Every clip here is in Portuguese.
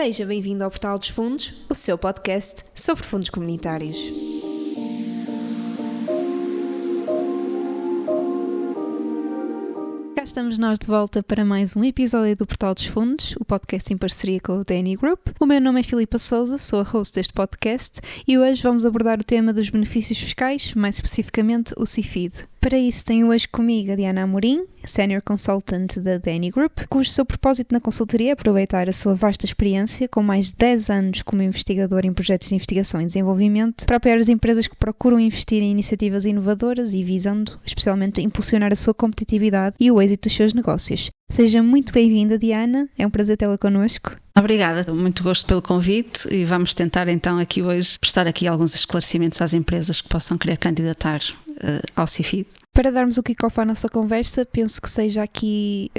Seja bem-vindo ao Portal dos Fundos, o seu podcast sobre fundos comunitários. Cá estamos nós de volta para mais um episódio do Portal dos Fundos, o podcast em parceria com o DNI Group. O meu nome é Filipa Souza, sou a host deste podcast e hoje vamos abordar o tema dos benefícios fiscais, mais especificamente o CIFID. Para isso tenho hoje comigo a Diana Amorim, Senior Consultant da DNI Group, cujo seu propósito na consultoria é aproveitar a sua vasta experiência, com mais de 10 anos como investigadora em projetos de investigação e desenvolvimento, para apoiar as empresas que procuram investir em iniciativas inovadoras e visando, especialmente, impulsionar a sua competitividade e o êxito dos seus negócios. Seja muito bem-vinda, Diana, é um prazer tê-la connosco. Obrigada, muito gosto pelo convite e vamos tentar então aqui hoje prestar aqui alguns esclarecimentos às empresas que possam querer candidatar ao CIFID. Para darmos o kick-off à nossa conversa, penso que seja aqui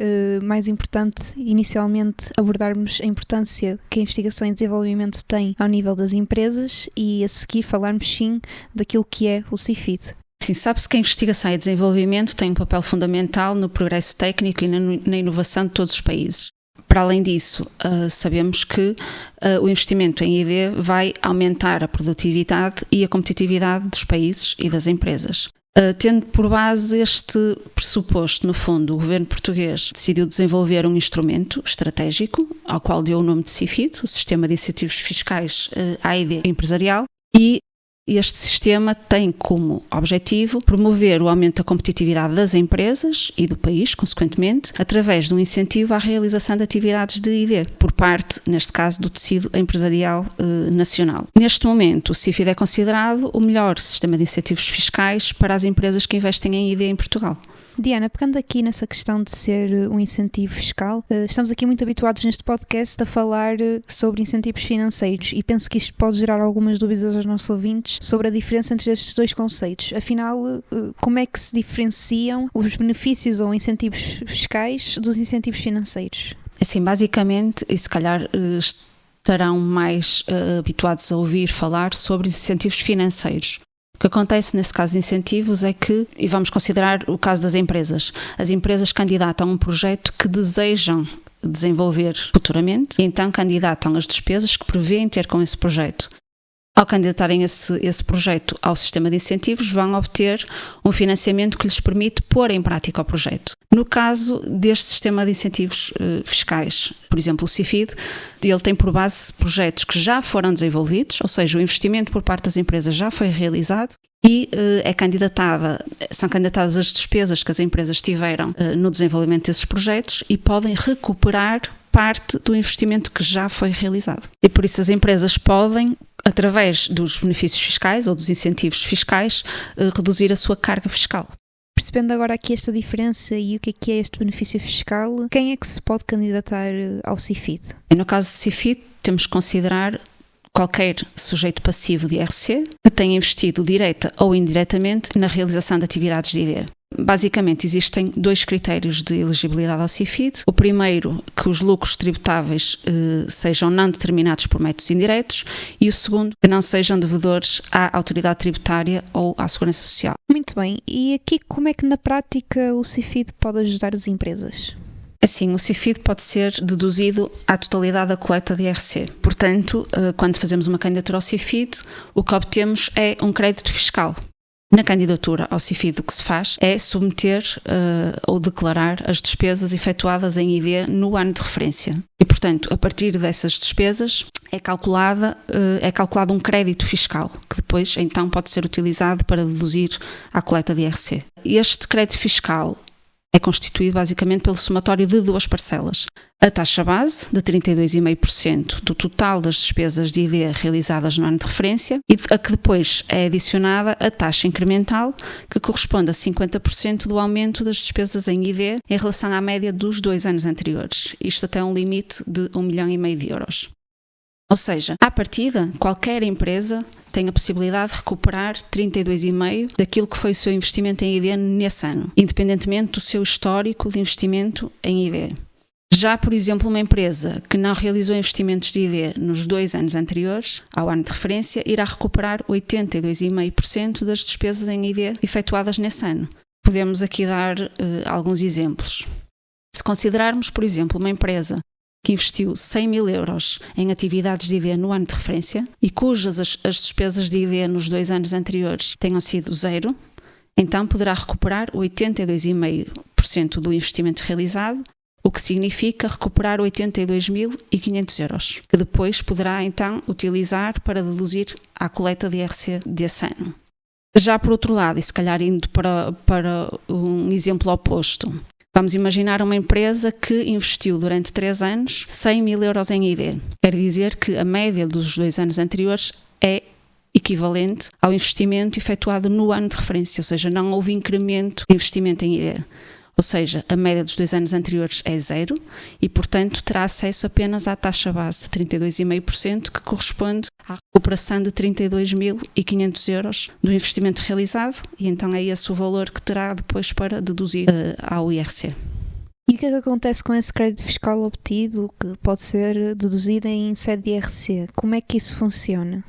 mais importante inicialmente abordarmos a importância que a investigação e desenvolvimento tem ao nível das empresas e a seguir falarmos sim daquilo que é o CIFID. Sim, sabe-se que a investigação e desenvolvimento tem um papel fundamental no progresso técnico e na inovação de todos os países. Para além disso, sabemos que o investimento em I+D vai aumentar a produtividade e a competitividade dos países e das empresas. Tendo por base este pressuposto, no fundo, o governo português decidiu desenvolver um instrumento estratégico, ao qual deu o nome de CIFID, o Sistema de Incentivos Fiscais à I+D Empresarial, e este sistema tem como objetivo promover o aumento da competitividade das empresas e do país, consequentemente, através de um incentivo à realização de atividades de I+D, por parte, neste caso, do tecido empresarial nacional. Neste momento, o CIFID é considerado o melhor sistema de incentivos fiscais para as empresas que investem em I+D em Portugal. Diana, pegando aqui nessa questão de ser um incentivo fiscal, estamos aqui muito habituados neste podcast a falar sobre incentivos financeiros e penso que isto pode gerar algumas dúvidas aos nossos ouvintes sobre a diferença entre estes dois conceitos. Afinal, como é que se diferenciam os benefícios ou incentivos fiscais dos incentivos financeiros? Assim, basicamente, e se calhar estarão mais habituados a ouvir falar sobre incentivos financeiros. O que acontece nesse caso de incentivos é que, e vamos considerar o caso das empresas, as empresas candidatam a um projeto que desejam desenvolver futuramente e então candidatam as despesas que prevêem ter com esse projeto. Ao candidatarem esse projeto ao sistema de incentivos, vão obter um financiamento que lhes permite pôr em prática o projeto. No caso deste sistema de incentivos fiscais, por exemplo, o CIFID, ele tem por base projetos que já foram desenvolvidos, ou seja, o investimento por parte das empresas já foi realizado e são candidatadas as despesas que as empresas tiveram no desenvolvimento desses projetos e podem recuperar parte do investimento que já foi realizado. E por isso as empresas podem, através dos benefícios fiscais ou dos incentivos fiscais, reduzir a sua carga fiscal. Percebendo agora aqui esta diferença e o que é este benefício fiscal, quem é que se pode candidatar ao CIFID? E no caso do CIFID, temos que considerar qualquer sujeito passivo de IRC que tenha investido direta ou indiretamente na realização de atividades de I+D. Basicamente, existem dois critérios de elegibilidade ao CIFID. O primeiro, que os lucros tributáveis sejam não determinados por métodos indiretos, e o segundo, que não sejam devedores à autoridade tributária ou à segurança social. Muito bem, e aqui como é que na prática o CIFID pode ajudar as empresas? Assim, o CIFID pode ser deduzido à totalidade da coleta de IRC. Portanto, quando fazemos uma candidatura ao CIFID, o que obtemos é um crédito fiscal. Na candidatura ao CIFID, o que se faz é submeter ou declarar as despesas efetuadas em I+D no ano de referência. E, portanto, a partir dessas despesas é calculado um crédito fiscal, que depois, então, pode ser utilizado para deduzir à coleta de IRC. Este crédito fiscal é constituído basicamente pelo somatório de duas parcelas. A taxa base, de 32,5% do total das despesas de I+D realizadas no ano de referência, e a que depois é adicionada a taxa incremental, que corresponde a 50% do aumento das despesas em I+D em relação à média dos 2 anos anteriores, isto até um limite de 1,5 milhão de euros. Ou seja, à partida, qualquer empresa tem a possibilidade de recuperar 32,5% daquilo que foi o seu investimento em I+D nesse ano, independentemente do seu histórico de investimento em I+D. Já, por exemplo, uma empresa que não realizou investimentos de I+D nos 2 anos anteriores ao ano de referência irá recuperar 82,5% das despesas em I+D efetuadas nesse ano. Podemos aqui dar alguns exemplos. Se considerarmos, por exemplo, uma empresa que investiu 100 mil euros em atividades de ID no ano de referência e cujas as despesas de ID nos 2 anos anteriores tenham sido zero, então poderá recuperar 82,5% do investimento realizado, o que significa recuperar 82.500 euros, que depois poderá então utilizar para deduzir à coleta de IRC desse ano. Já por outro lado, e se calhar indo para um exemplo oposto, vamos imaginar uma empresa que investiu durante 3 anos 100 mil euros em ID. Quer dizer que a média dos 2 anos anteriores é equivalente ao investimento efetuado no ano de referência, ou seja, não houve incremento de investimento em ID. Ou seja, a média dos 2 anos anteriores é zero e, portanto, terá acesso apenas à taxa base de 32,5%, que corresponde à recuperação de 32.500 euros do investimento realizado, e então é esse o valor que terá depois para deduzir ao IRC. E o que é que acontece com esse crédito fiscal obtido, que pode ser deduzido em sede de IRC? Como é que isso funciona?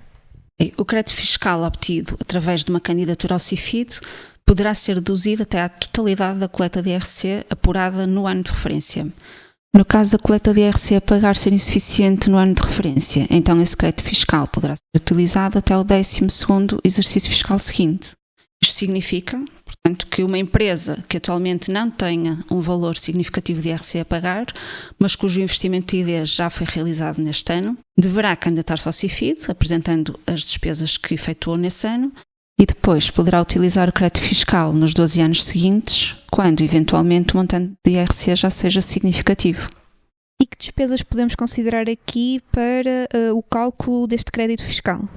O crédito fiscal obtido através de uma candidatura ao CIFID poderá ser deduzido até à totalidade da coleta de IRC apurada no ano de referência. No caso da coleta de IRC a pagar ser insuficiente no ano de referência, então esse crédito fiscal poderá ser utilizado até o 12º exercício fiscal seguinte. Isto significa, portanto, que uma empresa que atualmente não tenha um valor significativo de IRC a pagar, mas cujo investimento de ID já foi realizado neste ano, deverá candidatar-se ao CIFID, apresentando as despesas que efetuou nesse ano, e depois poderá utilizar o crédito fiscal nos 12 anos seguintes, quando eventualmente o montante de IRC já seja significativo. E que despesas podemos considerar aqui para o cálculo deste crédito fiscal?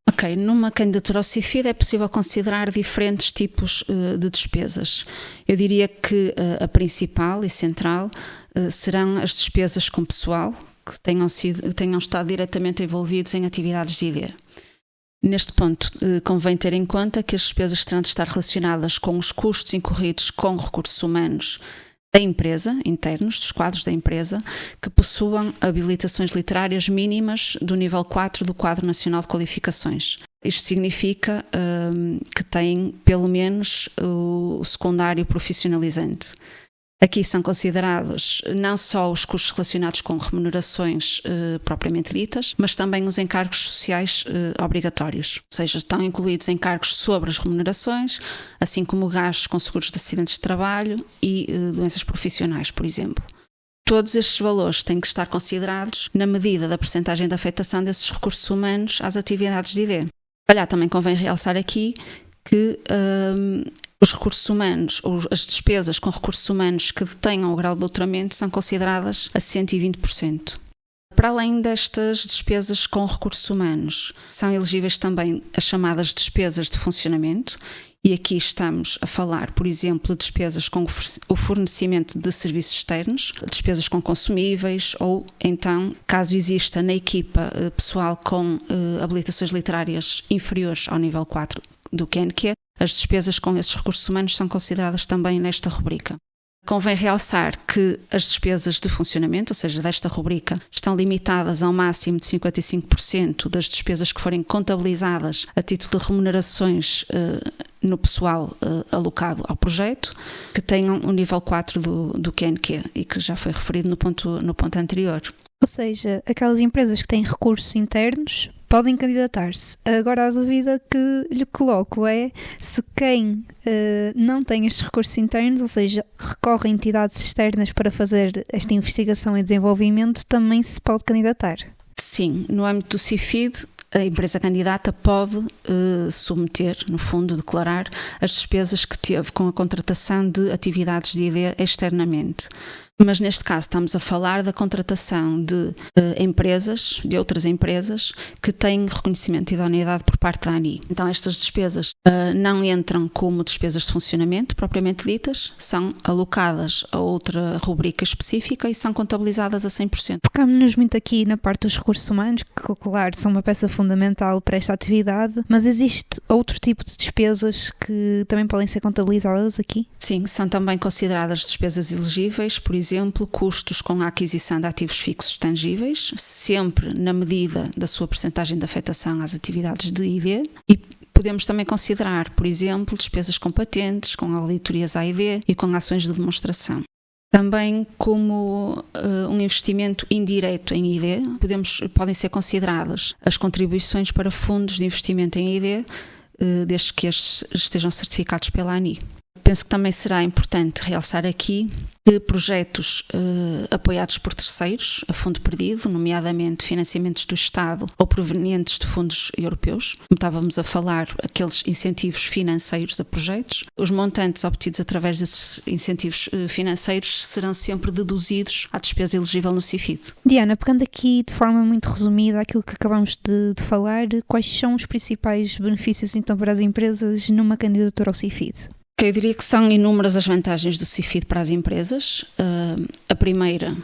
Ok, numa candidatura ao CIFID é possível considerar diferentes tipos de despesas. Eu diria que a principal e central serão as despesas com pessoal que tenham estado diretamente envolvidos em atividades de ID. Neste ponto, convém ter em conta que as despesas terão de estar relacionadas com os custos incorridos com recursos humanos da empresa, internos, dos quadros da empresa, que possuam habilitações literárias mínimas do nível 4 do Quadro Nacional de Qualificações. Isto significa que têm, pelo menos, o secundário profissionalizante. Aqui são considerados não só os custos relacionados com remunerações propriamente ditas, mas também os encargos sociais obrigatórios, ou seja, estão incluídos encargos sobre as remunerações, assim como gastos com seguros de acidentes de trabalho e doenças profissionais, por exemplo. Todos estes valores têm que estar considerados na medida da percentagem de afetação desses recursos humanos às atividades de ID. Olha, também convém realçar aqui que os recursos humanos, ou as despesas com recursos humanos que detenham o grau de doutoramento são consideradas a 120%. Para além destas despesas com recursos humanos, são elegíveis também as chamadas despesas de funcionamento, e aqui estamos a falar, por exemplo, de despesas com o fornecimento de serviços externos, despesas com consumíveis, ou então, caso exista na equipa pessoal com habilitações literárias inferiores ao nível 4 do QNQ, as despesas com esses recursos humanos são consideradas também nesta rubrica. Convém realçar que as despesas de funcionamento, ou seja, desta rubrica, estão limitadas ao máximo de 55% das despesas que forem contabilizadas a título de remunerações no pessoal alocado ao projeto, que tenham o nível 4 do QNQ e que já foi referido no ponto anterior. Ou seja, aquelas empresas que têm recursos internos podem candidatar-se. Agora a dúvida que lhe coloco é se quem não tem estes recursos internos, ou seja, recorre a entidades externas para fazer esta investigação e desenvolvimento, também se pode candidatar. Sim, no âmbito do CIFID, a empresa candidata pode submeter, no fundo, declarar as despesas que teve com a contratação de atividades de ID externamente. Mas neste caso estamos a falar da contratação de empresas, de outras empresas, que têm reconhecimento de idoneidade por parte da ANI. Então estas despesas não entram como despesas de funcionamento propriamente ditas, são alocadas a outra rubrica específica e são contabilizadas a 100%. Focámos-nos muito aqui na parte dos recursos humanos, que claro são uma peça fundamental para esta atividade, mas existe outro tipo de despesas que também podem ser contabilizadas aqui? Sim, são também consideradas despesas elegíveis, por exemplo, custos com a aquisição de ativos fixos tangíveis, sempre na medida da sua percentagem de afetação às atividades de ID, e podemos também considerar, por exemplo, despesas com patentes, com auditorias AID e com ações de demonstração. Também como um investimento indireto em ID, podem ser consideradas as contribuições para fundos de investimento em ID, desde que estes estejam certificados pela ANI. Penso que também será importante realçar aqui que projetos apoiados por terceiros, a fundo perdido, nomeadamente financiamentos do Estado ou provenientes de fundos europeus, como estávamos a falar, aqueles incentivos financeiros a projetos, os montantes obtidos através desses incentivos financeiros serão sempre deduzidos à despesa elegível no CIFID. Diana, pegando aqui de forma muito resumida aquilo que acabamos de falar, quais são os principais benefícios então para as empresas numa candidatura ao CIFID? Eu diria que são inúmeras as vantagens do CIFID para as empresas. A primeira,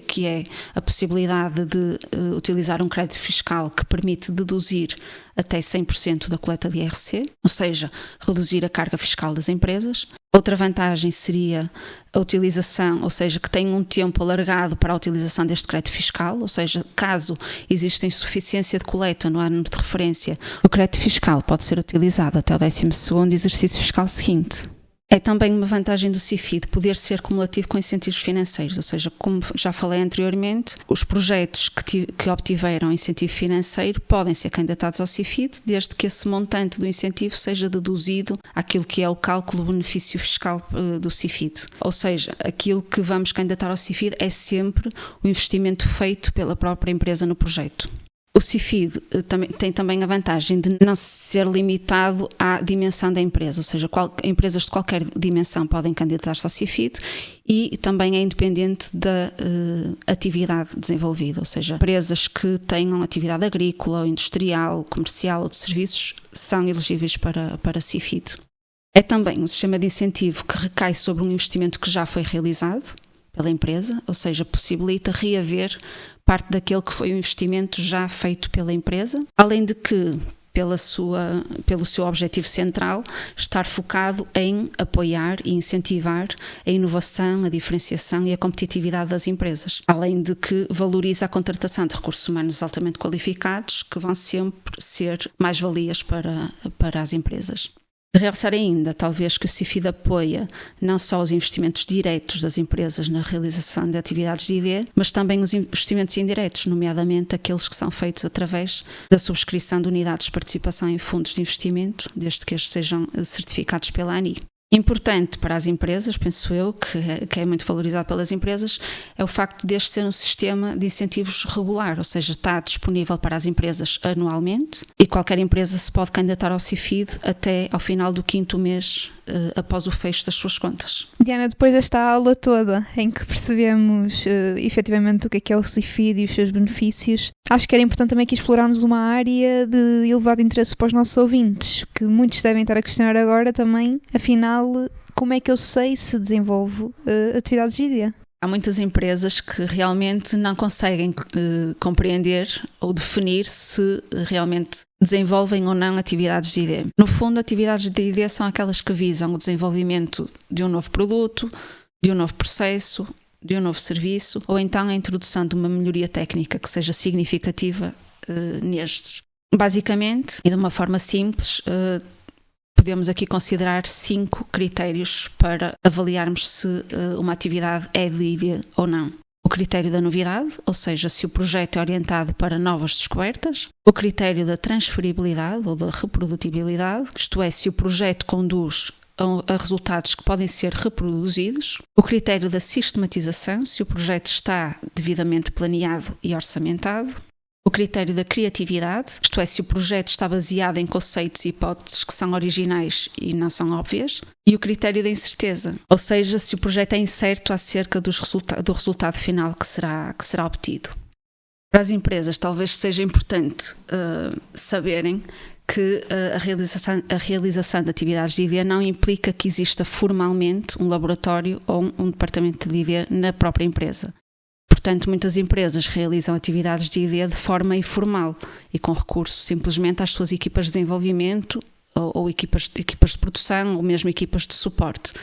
que é a possibilidade de utilizar um crédito fiscal que permite deduzir até 100% da coleta de IRC, ou seja, reduzir a carga fiscal das empresas. Outra vantagem seria a utilização, ou seja, que tem um tempo alargado para a utilização deste crédito fiscal, ou seja, caso exista insuficiência de coleta no ano de referência, o crédito fiscal pode ser utilizado até o 12º exercício fiscal seguinte. É também uma vantagem do CIFID poder ser cumulativo com incentivos financeiros, ou seja, como já falei anteriormente, os projetos que obtiveram incentivo financeiro podem ser candidatados ao CIFID, desde que esse montante do incentivo seja deduzido àquilo que é o cálculo do benefício fiscal do CIFID. Ou seja, aquilo que vamos candidatar ao CIFID é sempre o investimento feito pela própria empresa no projeto. O CIFID tem também a vantagem de não ser limitado à dimensão da empresa, ou seja, empresas de qualquer dimensão podem candidatar-se ao CIFID e também é independente da atividade desenvolvida, ou seja, empresas que tenham atividade agrícola, industrial, comercial ou de serviços são elegíveis para CIFID. É também um sistema de incentivo que recai sobre um investimento que já foi realizado pela empresa, ou seja, possibilita reaver parte daquele que foi o investimento já feito pela empresa, além de que, pelo seu objetivo central, estar focado em apoiar e incentivar a inovação, a diferenciação e a competitividade das empresas, além de que valoriza a contratação de recursos humanos altamente qualificados, que vão sempre ser mais-valias para as empresas. De realçar ainda, talvez, que o CIFID apoia não só os investimentos diretos das empresas na realização de atividades de ID, mas também os investimentos indiretos, nomeadamente aqueles que são feitos através da subscrição de unidades de participação em fundos de investimento, desde que estes sejam certificados pela ANI. Importante para as empresas, penso eu, que é muito valorizado pelas empresas, é o facto deste ser um sistema de incentivos regular, ou seja, está disponível para as empresas anualmente e qualquer empresa se pode candidatar ao CIFID até ao final do 5º mês após o fecho das suas contas. Diana, depois desta aula toda em que percebemos efetivamente o que é o CIFID e os seus benefícios, acho que era importante também aqui explorarmos uma área de elevado interesse para os nossos ouvintes, que muitos devem estar a questionar agora também, afinal, como é que eu sei se desenvolvo atividades de ID? Há muitas empresas que realmente não conseguem compreender ou definir se realmente desenvolvem ou não atividades de ID. No fundo, atividades de ID são aquelas que visam o desenvolvimento de um novo produto, de um novo processo, de um novo serviço, ou então a introdução de uma melhoria técnica que seja significativa nestes. Basicamente, e de uma forma simples, podemos aqui considerar 5 critérios para avaliarmos se uma atividade é de ID ou não. O critério da novidade, ou seja, se o projeto é orientado para novas descobertas. O critério da transferibilidade ou da reprodutibilidade, isto é, se o projeto conduz a resultados que podem ser reproduzidos. O critério da sistematização, se o projeto está devidamente planeado e orçamentado. O critério da criatividade, isto é, se o projeto está baseado em conceitos e hipóteses que são originais e não são óbvias. E o critério da incerteza, ou seja, se o projeto é incerto acerca do resultado final que será obtido. Para as empresas, talvez seja importante saberem que a realização de atividades de ID não implica que exista formalmente um laboratório ou um departamento de ID na própria empresa. Portanto, muitas empresas realizam atividades de ID de forma informal e com recurso simplesmente às suas equipas de desenvolvimento ou equipas de produção ou mesmo equipas de suporte.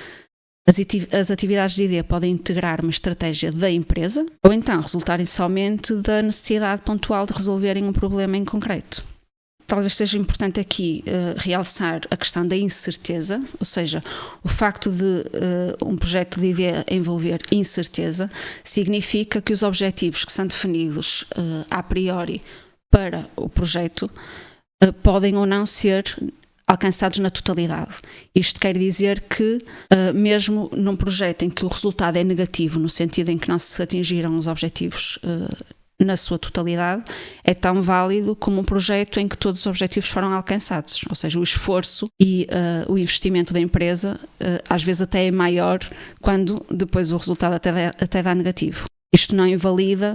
As atividades de ID podem integrar uma estratégia da empresa ou então resultarem somente da necessidade pontual de resolverem um problema em concreto. talvez seja importante aqui realçar a questão da incerteza, ou seja, o facto de um projeto de ID envolver incerteza significa que os objetivos que são definidos a priori para o projeto podem ou não ser alcançados na totalidade. Isto quer dizer que, mesmo num projeto em que o resultado é negativo, no sentido em que não se atingiram os objetivos na sua totalidade, é tão válido como um projeto em que todos os objetivos foram alcançados. Ou seja, o esforço e o investimento da empresa às vezes até é maior quando depois o resultado até dá negativo. Isto não invalida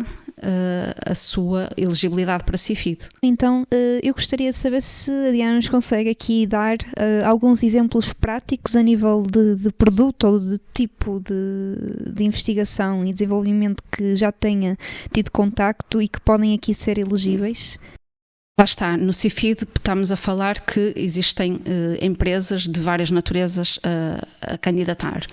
a sua elegibilidade para CIFID. Então, eu gostaria de saber se a Diana nos consegue aqui dar alguns exemplos práticos a nível de produto ou de tipo de investigação e desenvolvimento que já tenha tido contacto e que podem aqui ser elegíveis. Lá está, no CIFID estamos a falar que existem empresas de várias naturezas a candidatar.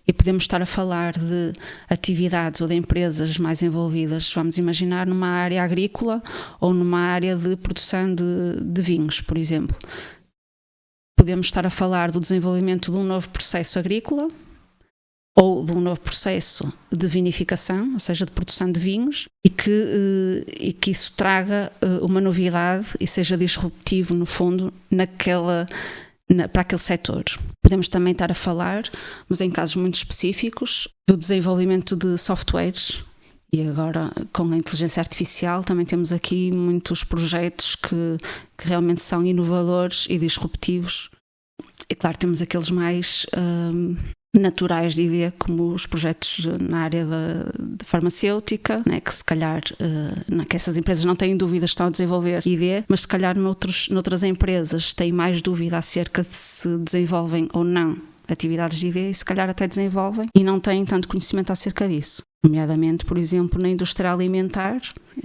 E podemos estar a falar de atividades ou de empresas mais envolvidas, vamos imaginar, numa área agrícola ou numa área de produção de vinhos, por exemplo. Podemos estar a falar do desenvolvimento de um novo processo agrícola ou de um novo processo de vinificação, ou seja, de produção de vinhos, e que isso traga uma novidade e seja disruptivo, no fundo, para aquele setor. Podemos também estar a falar, mas em casos muito específicos, do desenvolvimento de softwares, e agora com a inteligência artificial também temos aqui muitos projetos que realmente são inovadores e disruptivos. E claro, temos aqueles mais naturais de ideia, como os projetos na área da farmacêutica, né, que se calhar que essas empresas não têm dúvidas que estão a desenvolver ID, mas se calhar noutras empresas têm mais dúvida acerca de se desenvolvem ou não atividades de ID e se calhar até desenvolvem e não têm tanto conhecimento acerca disso. Nomeadamente, por exemplo, na indústria alimentar,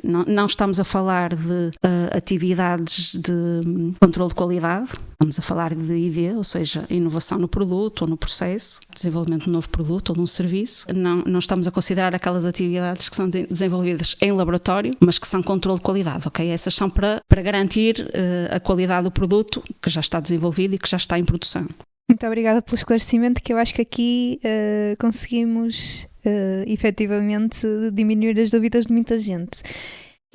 não estamos a falar de atividades de controle de qualidade, estamos a falar de ID, ou seja, inovação no produto ou no processo, desenvolvimento de um novo produto ou de um serviço. Não estamos a considerar aquelas atividades que são desenvolvidas em laboratório, mas que são controle de qualidade, ok? Essas são para garantir a qualidade do produto que já está desenvolvido e que já está em produção. Muito obrigada pelo esclarecimento, que eu acho que aqui conseguimos efetivamente diminuir as dúvidas de muita gente.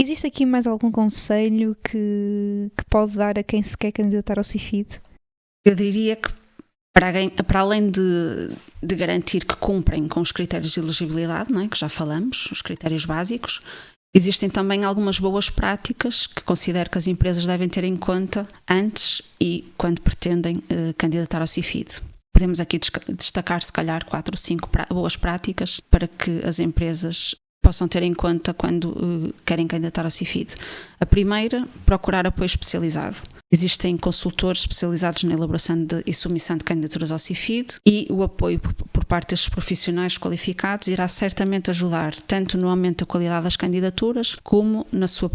Existe aqui mais algum conselho que pode dar a quem se quer candidatar ao CIFID? Eu diria que para além de garantir que cumprem com os critérios de elegibilidade, não é, que já falamos, os critérios básicos, existem também algumas boas práticas que considero que as empresas devem ter em conta antes e quando pretendem candidatar ao CIFID. Podemos aqui destacar, se calhar, 4 ou 5 boas práticas para que as empresas possam ter em conta quando querem candidatar ao CIFID. A primeira, procurar apoio especializado. Existem consultores especializados na elaboração e submissão de candidaturas ao CIFID e o apoio por parte destes profissionais qualificados irá certamente ajudar tanto no aumento da qualidade das candidaturas como na sua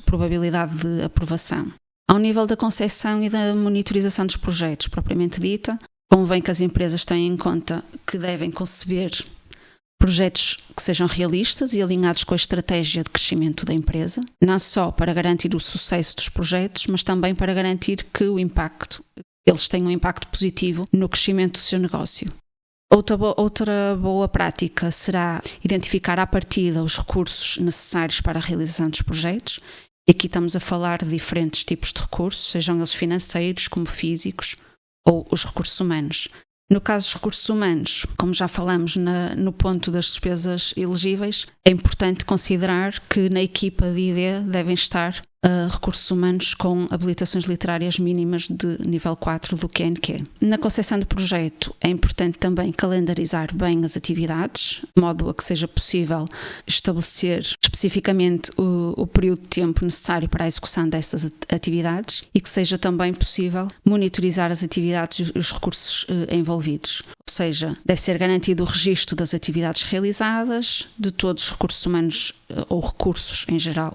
probabilidade de aprovação. Ao nível da concepção e da monitorização dos projetos propriamente dita, convém que as empresas tenham em conta que devem conceber projetos que sejam realistas e alinhados com a estratégia de crescimento da empresa, não só para garantir o sucesso dos projetos, mas também para garantir que eles tenham um impacto positivo no crescimento do seu negócio. Outra boa prática será identificar à partida os recursos necessários para a realização dos projetos. E aqui estamos a falar de diferentes tipos de recursos, sejam eles financeiros como físicos ou os recursos humanos. No caso dos recursos humanos, como já falamos no ponto das despesas elegíveis, é importante considerar que na equipa de ID devem estar recursos humanos com habilitações literárias mínimas de nível 4 do QNQ. Na concepção do projeto é importante também calendarizar bem as atividades, de modo a que seja possível estabelecer especificamente o período de tempo necessário para a execução dessas atividades e que seja também possível monitorizar as atividades e os recursos envolvidos. Ou seja, deve ser garantido o registro das atividades realizadas, de todos os recursos humanos ou recursos em geral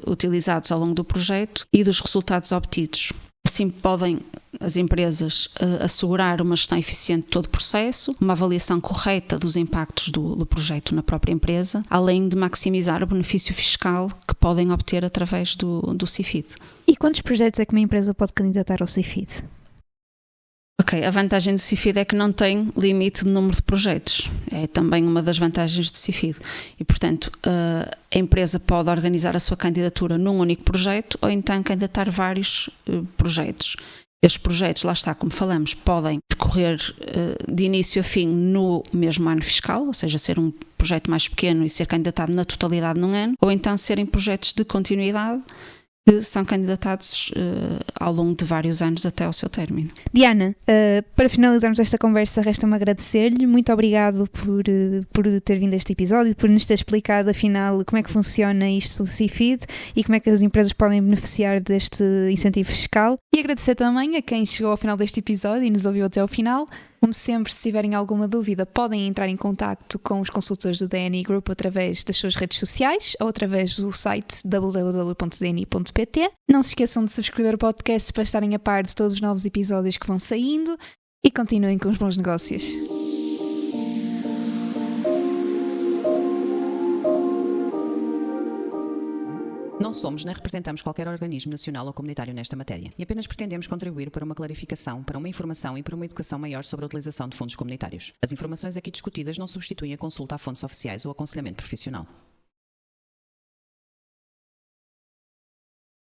utilizados ao longo do projeto e dos resultados obtidos. Assim podem as empresas assegurar uma gestão eficiente de todo o processo, uma avaliação correta dos impactos do projeto na própria empresa, além de maximizar o benefício fiscal que podem obter através do CIFID. E quantos projetos é que uma empresa pode candidatar ao CIFID? Ok, a vantagem do CIFID é que não tem limite de número de projetos. É também uma das vantagens do CIFID. E, portanto, a empresa pode organizar a sua candidatura num único projeto ou então candidatar vários projetos. Estes projetos, lá está, como falamos, podem decorrer de início a fim no mesmo ano fiscal, ou seja, ser um projeto mais pequeno e ser candidatado na totalidade num ano, ou então serem projetos de continuidade que são candidatados ao longo de vários anos até ao seu término. Diana, para finalizarmos esta conversa, resta-me agradecer-lhe. Muito obrigado por ter vindo a este episódio, por nos ter explicado, afinal, como é que funciona isto do CIFID e como é que as empresas podem beneficiar deste incentivo fiscal. E agradecer também a quem chegou ao final deste episódio e nos ouviu até ao final. Como sempre, se tiverem alguma dúvida, podem entrar em contacto com os consultores do DNI Group através das suas redes sociais ou através do site www.dni.pt. Não se esqueçam de subscrever o podcast para estarem a par de todos os novos episódios que vão saindo e continuem com os bons negócios. Não somos nem representamos qualquer organismo nacional ou comunitário nesta matéria e apenas pretendemos contribuir para uma clarificação, para uma informação e para uma educação maior sobre a utilização de fundos comunitários. As informações aqui discutidas não substituem a consulta a fontes oficiais ou aconselhamento profissional.